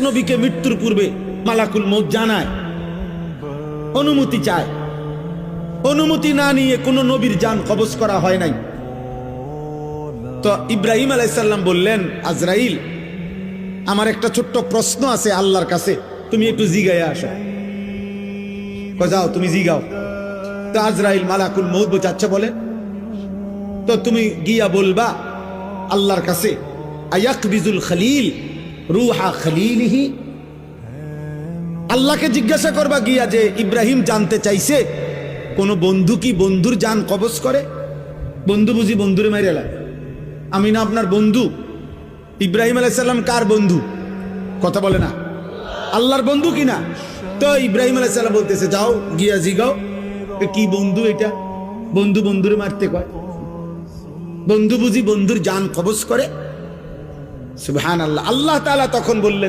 নবীকে মৃত্যুর পূর্বে মালাকুল মউত জানায়, অনুমতি চায়। অনুমতি না নিয়ে কোনো নবীর জান কবজ করা হয় নাই। তো ইব্রাহিম আলাইহিস সালাম বললেন, আজরাইল, আমার একটা ছোট্ট প্রশ্ন আছে আল্লাহর কাছে, তুমি একটু জিগাইয়া আসো। যাও তুমি জিগাও। তো আজরাইল মালাকুল মউত বোঝাচ্ছে বলে, তো তুমি গিয়া বলবা আল্লাহর কাছে, আয়াকবিজুল খলিল রুহা খলিলিহি। আল্লাহকে জিজ্ঞাসা করবা গিয়া যে ইব্রাহিম জানতে চাইছে কোন বন্ধু কি বন্ধুর জান কবজ করে? বন্ধু বুঝি বন্ধুরে মাইরে লাগে? আমি না আপনার বন্ধু? ইব্রাহিম আলাইহিস সালাম কার বন্ধু? কথা বলে না, আল্লাহর বন্ধু কিনা? তো ইব্রাহিম আলাইহিস সালাম বলতেছে, যাও গিয়া জিগাও কি বন্ধু এটা? বন্ধু বন্ধুরে মারতে কয়? বন্ধু বুঝি বন্ধুর জান কবজ করে? সুবহানাল্লাহ। আল্লাহ তাআলা তখন বললেন,